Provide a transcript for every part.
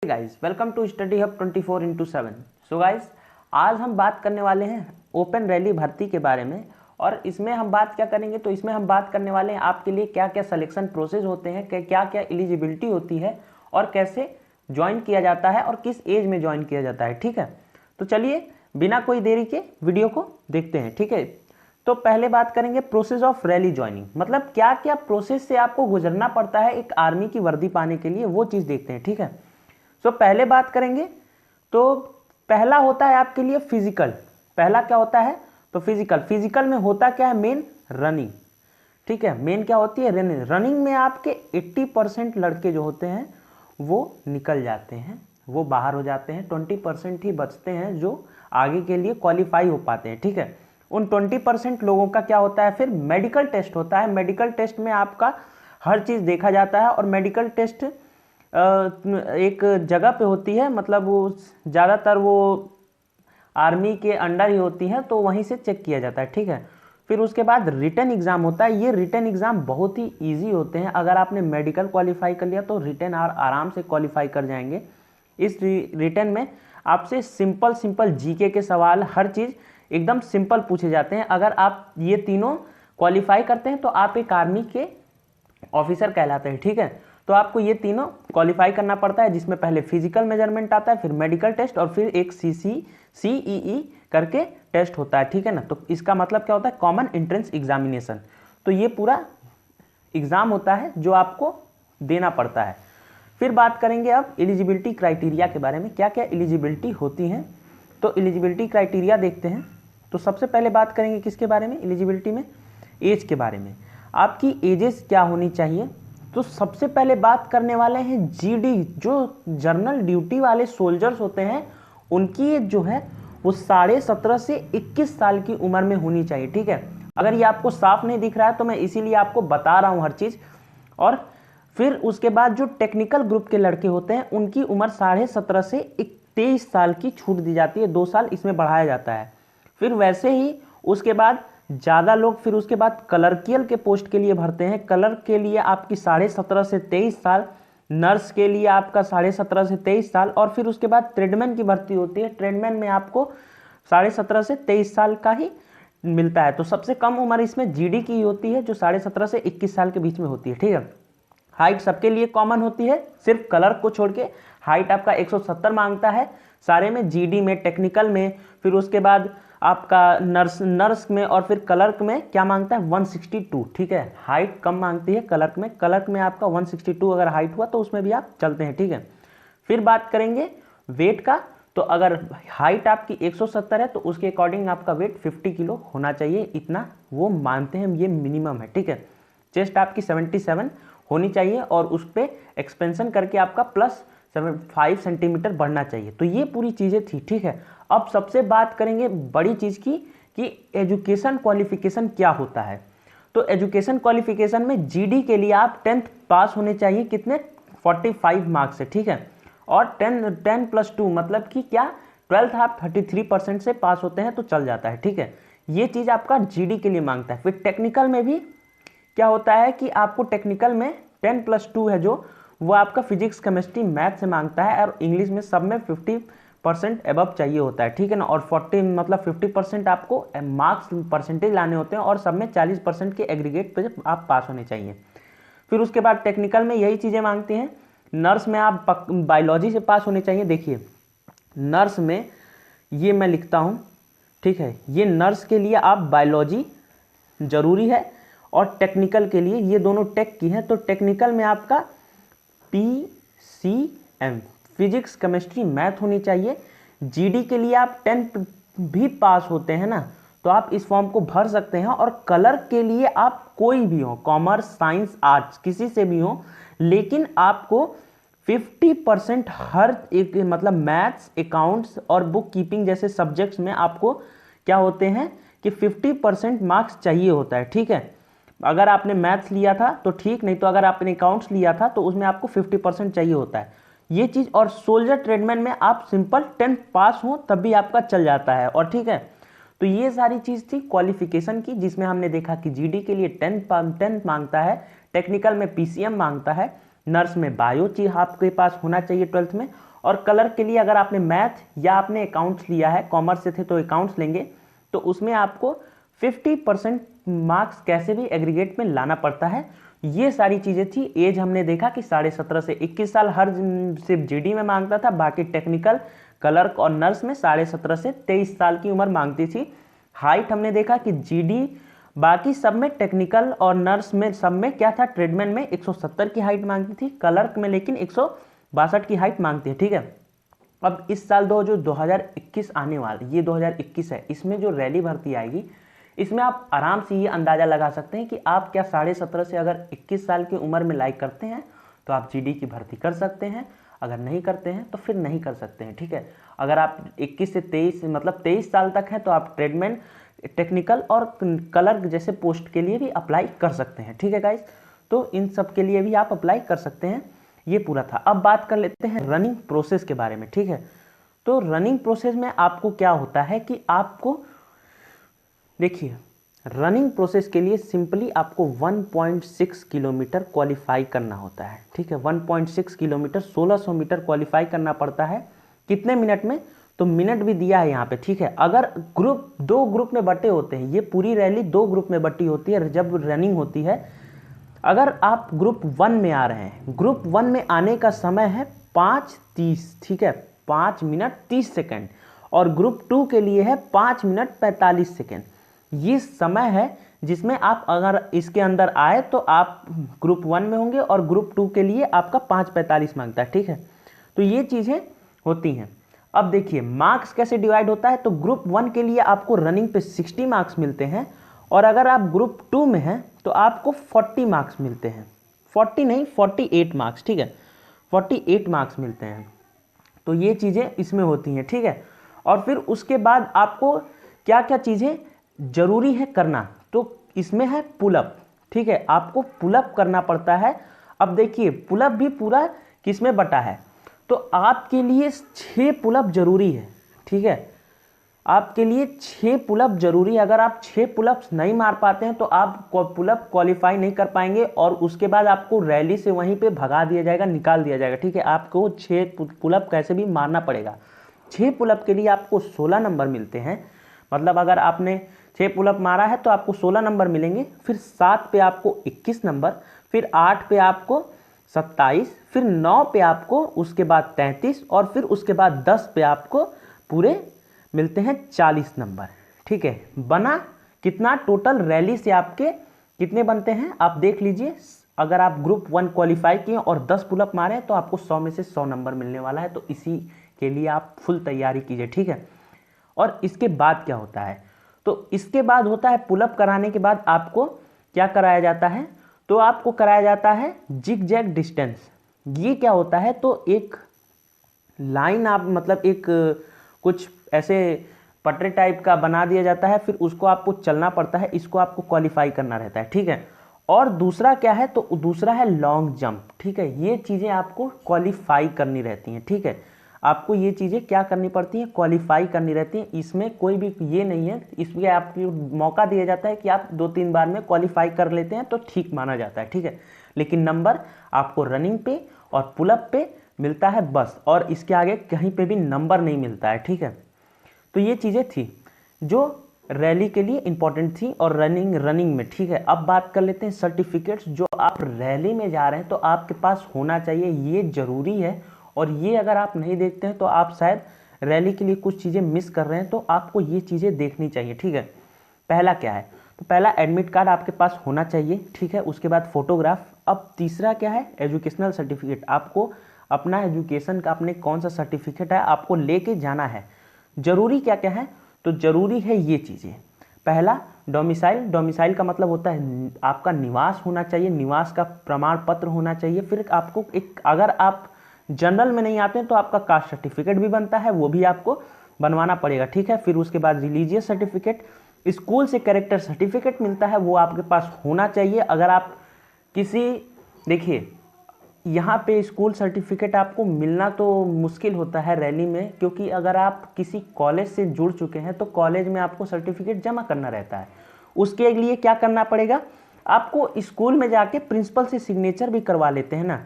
Guys, welcome to study hub 24/7। So guys, आज हम बात करने वाले हैं ओपन रैली भर्ती के बारे में। और इसमें हम बात क्या करेंगे, तो इसमें हम बात करने वाले हैं आपके लिए क्या क्या सिलेक्शन प्रोसेस होते हैं, क्या क्या एलिजिबिलिटी होती है और कैसे ज्वाइन किया जाता है और किस एज में ज्वाइन किया जाता है। ठीक है, तो चलिए बिना कोई देरी के वीडियो को देखते हैं। ठीक है, तो पहले बात करेंगे प्रोसेस ऑफ रैली ज्वाइनिंग, मतलब क्या क्या प्रोसेस से आपको गुजरना पड़ता है एक आर्मी की वर्दी पाने के लिए, वो चीज़ देखते हैं। ठीक है, तो पहले बात करेंगे तो पहला होता है आपके लिए फिजिकल। पहला क्या होता है, तो फिजिकल में होता क्या है, मेन रनिंग। ठीक है, मेन क्या होती है, रनिंग में आपके 80% लड़के जो होते हैं वो निकल जाते हैं, वो बाहर हो जाते हैं। 20% ही बचते हैं जो आगे के लिए क्वालिफाई हो पाते हैं। ठीक है, उन 20% लोगों का क्या होता है, फिर मेडिकल टेस्ट होता है। मेडिकल टेस्ट में आपका हर चीज़ देखा जाता है और मेडिकल टेस्ट एक जगह पे होती है, मतलब वो ज़्यादातर वो आर्मी के अंडर ही होती है, तो वहीं से चेक किया जाता है। ठीक है, फिर उसके बाद रिटन एग्ज़ाम होता है। ये रिटन एग्ज़ाम बहुत ही इजी होते हैं। अगर आपने मेडिकल क्वालिफाई कर लिया तो रिटन आराम से क्वालिफाई कर जाएंगे। इस रिटन में आपसे सिंपल जीके के सवाल, हर चीज़ एकदम सिंपल पूछे जाते हैं। अगर आप ये तीनों क्वालिफाई करते हैं तो आप एक आर्मी के ऑफिसर कहलाते हैं। ठीक है, तो आपको ये तीनों क्वालिफाई करना पड़ता है, जिसमें पहले फिजिकल मेजरमेंट आता है, फिर मेडिकल टेस्ट और फिर एक CEE करके टेस्ट होता है। ठीक है ना, तो इसका मतलब क्या होता है, कॉमन एंट्रेंस एग्जामिनेशन। तो ये पूरा एग्जाम होता है जो आपको देना पड़ता है। फिर बात करेंगे अब एलिजिबिलिटी क्राइटेरिया के बारे में, क्या क्या एलिजिबिलिटी होती हैं। तो एलिजिबिलिटी क्राइटेरिया देखते हैं। तो सबसे पहले बात करेंगे किसके बारे में, एलिजिबिलिटी में एज के बारे में। आपकी एजेस क्या होनी चाहिए, तो सबसे पहले बात करने वाले हैं GD, जो जर्नल ड्यूटी वाले सोल्जर्स होते हैं, उनकी एज जो है वो 17.5 से 21 साल की उम्र में होनी चाहिए। ठीक है, अगर ये आपको साफ नहीं दिख रहा है तो मैं इसीलिए आपको बता रहा हूँ हर चीज़। और फिर उसके बाद जो टेक्निकल ग्रुप के लड़के होते हैं उनकी उम्र 17.5 से 23 साल की छूट दी जाती है, 2 साल इसमें बढ़ाया जाता है। फिर वैसे ही उसके बाद ज़्यादा लोग फिर उसके बाद क्लर्कियल के पोस्ट के लिए भरते हैं। क्लर्क के लिए आपकी 17.5 से 23 साल, नर्स के लिए आपका 17.5 से 23 साल, और फिर उसके बाद ट्रेडमैन की भर्ती होती है। ट्रेडमैन में आपको 17.5 से 23 साल का ही मिलता है। तो सबसे कम उम्र इसमें GD की होती है, जो 17.5 से 21 साल के बीच में होती है। ठीक है, हाइट सबके लिए कॉमन होती है, सिर्फ क्लर्क को छोड़ के हाइट आपका 170 मांगता है सारे में, GD में, टेक्निकल में, फिर उसके बाद आपका नर्स में, और फिर क्लर्क में क्या मांगता है, 162। ठीक है, हाइट कम मांगती है क्लर्क में आपका 162 अगर हाइट हुआ तो उसमें भी आप चलते हैं। ठीक है, फिर बात करेंगे वेट का। तो अगर हाइट आपकी 170 है तो उसके अकॉर्डिंग आपका वेट 50 किलो होना चाहिए, इतना वो मानते हैं, ये मिनिमम है। ठीक है, चेस्ट आपकी 77 होनी चाहिए और उस पर एक्सपेंशन करके आपका प्लस 5 सेंटीमीटर बढ़ना चाहिए। तो ये पूरी चीज़ें थी। ठीक है, अब सबसे बात करेंगे बड़ी चीज़ की कि एजुकेशन क्वालिफिकेशन क्या होता है। तो एजुकेशन क्वालिफिकेशन में GD के लिए आप 10th पास होने चाहिए, कितने, 45 मार्क्स से। ठीक है, और 10+2 मतलब कि क्या, 12th आप 33% से पास होते हैं तो चल जाता है। ठीक है, ये चीज़ आपका GD के लिए मांगता है। फिर टेक्निकल में भी क्या होता है कि आपको टेक्निकल में 10+2 है जो वो आपका फिजिक्स, केमिस्ट्री, मैथ से मांगता है, और इंग्लिश में सब में 50% एबव चाहिए होता है। ठीक है ना, और 50% आपको मार्क्स परसेंटेज लाने होते हैं, और सब में 40% के एग्रीगेट पे आप पास होने चाहिए। फिर उसके बाद टेक्निकल में यही चीज़ें मांगते हैं। नर्स में आप बायोलॉजी से पास होने चाहिए। देखिए, नर्स में ये मैं लिखता हूँ, ठीक है, ये नर्स के लिए आप बायोलॉजी ज़रूरी है, और टेक्निकल के लिए ये दोनों टेक की हैं। तो टेक्निकल में आपका PCM, फिजिक्स, केमिस्ट्री, मैथ होनी चाहिए। GD के लिए आप 10 भी पास होते हैं ना, तो आप इस फॉर्म को भर सकते हैं। और कलर के लिए आप कोई भी हो, कॉमर्स, साइंस, आर्ट्स, किसी से भी हो, लेकिन आपको 50% हर एक, मतलब मैथ्स, अकाउंट्स और बुक कीपिंग जैसे सब्जेक्ट्स में आपको क्या होते हैं कि 50% मार्क्स चाहिए होता है। ठीक है, अगर आपने मैथ्स लिया था तो ठीक, नहीं तो अगर आपने अकाउंट्स लिया था तो उसमें आपको 50% चाहिए होता है ये चीज़। और सोल्जर ट्रेडमैन में आप सिंपल 10th पास हो तब भी आपका चल जाता है। और ठीक है, तो ये सारी चीज़ थी क्वालिफिकेशन की, जिसमें हमने देखा कि GD के लिए 10 मांगता है, टेक्निकल में PCM मांगता है, नर्स में बायो चीज आपके पास होना चाहिए 12th में, और कलर के लिए अगर आपने मैथ या आपने अकाउंट्स लिया है, कॉमर्स से थे तो अकाउंट्स लेंगे, तो उसमें आपको 50% मार्क्स कैसे भी एग्रीगेट में लाना पड़ता है। ये सारी चीज़ें थी। एज हमने देखा कि 17.5 से 21 साल हर सिर्फ जीडी में मांगता था, बाकी टेक्निकल, क्लर्क और नर्स में 17.5 से 23 साल की उम्र मांगती थी। हाइट हमने देखा कि जीडी बाकी सब में, टेक्निकल और नर्स में सब में क्या था, ट्रेडमैन में 170 की हाइट मांगती थी, क्लर्क में लेकिन 162 की हाइट मांगती है। ठीक है, अब इस साल जो 2021 आने वाला, ये 2021 है, इसमें जो रैली भर्ती आएगी, इसमें आप आराम से ये अंदाजा लगा सकते हैं कि आप क्या 17.5 से अगर 21 साल की उम्र में लाइक करते हैं तो आप जीडी की भर्ती कर सकते हैं, अगर नहीं करते हैं तो फिर नहीं कर सकते हैं। ठीक है, अगर आप 21 से 23 मतलब 23 साल तक हैं तो आप ट्रेडमैन, टेक्निकल और क्लर्क जैसे पोस्ट के लिए भी अप्लाई कर सकते हैं। ठीक है गाइस, तो इन सब के लिए भी आप अप्लाई कर सकते हैं। ये पूरा था। अब बात कर लेते हैं रनिंग प्रोसेस के बारे में। ठीक है, तो रनिंग प्रोसेस में आपको क्या होता है कि आपको देखिए, रनिंग प्रोसेस के लिए सिंपली आपको 1.6 किलोमीटर क्वालिफाई करना होता है। ठीक है, 1.6 किलोमीटर 1600 मीटर क्वालिफाई करना पड़ता है। कितने मिनट में, तो मिनट भी दिया है यहाँ पे। ठीक है, अगर दो ग्रुप में बटे होते हैं, ये पूरी रैली 2 ग्रुप में बटी होती है जब रनिंग होती है। अगर आप ग्रुप 1 में आ रहे हैं, ग्रुप 1 में आने का समय है 5:30। ठीक है, 5 मिनट 30 सेकेंड, और ग्रुप 2 के लिए है 5 मिनट 45 सेकेंड। ये समय है जिसमें आप अगर इसके अंदर आए तो आप ग्रुप 1 में होंगे, और ग्रुप 2 के लिए आपका 5:45 मांगता है। ठीक है, तो ये चीज़ें होती हैं। अब देखिए मार्क्स कैसे डिवाइड होता है, तो ग्रुप 1 के लिए आपको रनिंग पे 60 मार्क्स मिलते हैं, और अगर आप ग्रुप 2 में हैं तो आपको 40 मार्क्स मिलते हैं। 40 नहीं, 48 मार्क्स। ठीक है, 48 मार्क्स मिलते हैं। तो ये चीज़ें इसमें होती हैं। ठीक है, और फिर उसके बाद आपको क्या क्या चीज़ें जरूरी है करना, तो इसमें है पुलअप। ठीक है, आपको पुलअप करना पड़ता है। अब देखिए पुलअप भी पूरा किस में बटा है, तो आपके लिए 6 पुलअप जरूरी है। ठीक है, आपके लिए 6 पुलअप जरूरी है। अगर आप 6 पुलअप्स नहीं मार पाते हैं तो आप पुलअप क्वालिफाई नहीं कर पाएंगे, और उसके बाद आपको रैली से वहीं पे भगा दिया जाएगा, निकाल दिया जाएगा। ठीक है, आपको 6 पुलअप कैसे भी मारना पड़ेगा। 6 पुलअप के लिए आपको 16 नंबर मिलते हैं। मतलब अगर आपने 6 पुलअप मारा है तो आपको 16 नंबर मिलेंगे। फिर 7 पे आपको 21 नंबर, फिर 8 पे आपको 27, फिर 9 पे आपको उसके बाद 33, और फिर उसके बाद 10 पे आपको पूरे मिलते हैं 40 नंबर। ठीक है, बना कितना टोटल रैली से आपके कितने बनते हैं आप देख लीजिए। अगर आप ग्रुप 1 क्वालिफाई किए और 10 पुलअप मारे तो आपको 100 में से 100 नंबर मिलने वाला है। तो इसी के लिए आप फुल तैयारी कीजिए। ठीक है, और इसके बाद क्या होता है, तो इसके बाद होता है पुलअप कराने के बाद आपको क्या कराया जाता है, तो आपको कराया जाता है जिग जैग डिस्टेंस। ये क्या होता है, तो एक लाइन आप मतलब एक कुछ ऐसे पटरे टाइप का बना दिया जाता है, फिर उसको आपको चलना पड़ता है, इसको आपको क्वालिफाई करना रहता है। ठीक है, और दूसरा क्या है, तो दूसरा है लॉन्ग जंप। ठीक है, ये चीज़ें आपको क्वालिफाई करनी रहती हैं। ठीक है, आपको ये चीज़ें क्या करनी पड़ती हैं, क्वालिफाई करनी रहती हैं। इसमें कोई भी ये नहीं है, इसमें आपको मौका दिया जाता है कि आप 2-3 बार में क्वालिफाई कर लेते हैं तो ठीक माना जाता है। ठीक है, लेकिन नंबर आपको रनिंग पे और पुलअप पे मिलता है बस, और इसके आगे कहीं पे भी नंबर नहीं मिलता है। ठीक है, तो ये चीज़ें थी जो रैली के लिए इंपॉर्टेंट थी और रनिंग में। ठीक है, अब बात कर लेते हैं सर्टिफिकेट्स। जो आप रैली में जा रहे हैं तो आपके पास होना चाहिए, ये ज़रूरी है। और ये अगर आप नहीं देखते हैं तो आप शायद रैली के लिए कुछ चीज़ें मिस कर रहे हैं, तो आपको ये चीज़ें देखनी चाहिए। ठीक है, पहला क्या है, तो पहला एडमिट कार्ड आपके पास होना चाहिए। ठीक है, उसके बाद फोटोग्राफ। अब तीसरा क्या है, एजुकेशनल सर्टिफिकेट। आपको अपना एजुकेशन का अपने कौन सा सर्टिफिकेट है आपको लेके जाना है। जरूरी क्या क्या है, तो जरूरी है ये चीज़ें। पहला डोमिसाइल। डोमिसाइल का मतलब होता है आपका निवास होना चाहिए, निवास का प्रमाण पत्र होना चाहिए। फिर आपको एक, अगर आप जनरल में नहीं आते हैं तो आपका कास्ट सर्टिफिकेट भी बनता है, वो भी आपको बनवाना पड़ेगा। ठीक है, फिर उसके बाद रिलीजियस सर्टिफिकेट, स्कूल से कैरेक्टर सर्टिफिकेट मिलता है, वो आपके पास होना चाहिए। अगर आप किसी, देखिए यहाँ पे स्कूल सर्टिफिकेट आपको मिलना तो मुश्किल होता है रैली में, क्योंकि अगर आप किसी कॉलेज से जुड़ चुके हैं तो कॉलेज में आपको सर्टिफिकेट जमा करना रहता है। उसके लिए क्या करना पड़ेगा, आपको स्कूल में जाके प्रिंसिपल से सिग्नेचर भी करवा लेते हैं ना,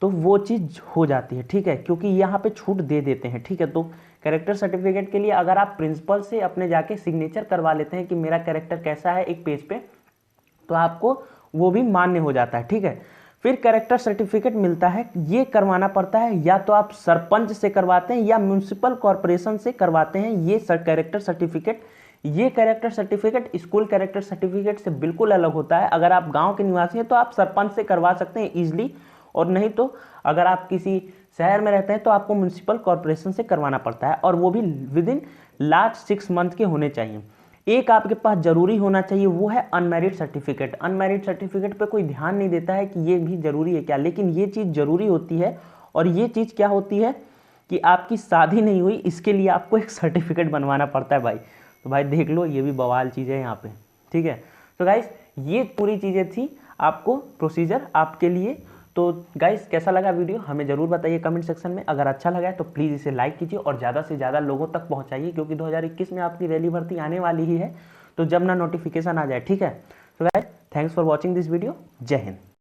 तो वो चीज़ हो जाती है, ठीक है, क्योंकि यहाँ पे छूट दे देते हैं, ठीक है। तो कैरेक्टर सर्टिफिकेट के लिए अगर आप प्रिंसिपल से अपने जाके सिग्नेचर करवा लेते हैं कि मेरा कैरेक्टर कैसा है एक पेज पे, तो आपको वो भी मान्य हो जाता है, ठीक है। फिर कैरेक्टर सर्टिफिकेट मिलता है, ये करवाना पड़ता है या तो आप सरपंच से करवाते हैं या म्यूनिसिपल कॉरपोरेशन से करवाते हैं ये कैरेक्टर सर्टिफिकेट। ये character certificate school character certificate से बिल्कुल अलग होता है। अगर आप गांव के निवासी हैं तो आप सरपंच से करवा सकते हैं ईजिली, और नहीं तो अगर आप किसी शहर में रहते हैं तो आपको म्यूनिसिपल कॉरपोरेशन से करवाना पड़ता है, और वो भी विद इन लास्ट 6 मंथ के होने चाहिए। एक आपके पास जरूरी होना चाहिए, वो है अनमैरिड सर्टिफिकेट। अनमैरिड सर्टिफिकेट पे कोई ध्यान नहीं देता है कि ये भी जरूरी है क्या, लेकिन ये चीज़ जरूरी होती है। और ये चीज़ क्या होती है कि आपकी शादी नहीं हुई, इसके लिए आपको एक सर्टिफिकेट बनवाना पड़ता है भाई। तो भाई देख लो, ये भी बवाल चीज़ है यहाँ पे, ठीक है। तो गाइस ये पूरी चीज़ें थी आपको प्रोसीजर आपके लिए। तो गाइस कैसा लगा वीडियो हमें ज़रूर बताइए कमेंट सेक्शन में। अगर अच्छा लगा है तो प्लीज़ इसे लाइक कीजिए और ज़्यादा से ज़्यादा लोगों तक पहुंचाइए, क्योंकि 2021 में आपकी रैली भर्ती आने वाली ही है, तो जब ना नोटिफिकेशन आ जाए, ठीक है। तो guys thanks for watching this video. जय हिंद।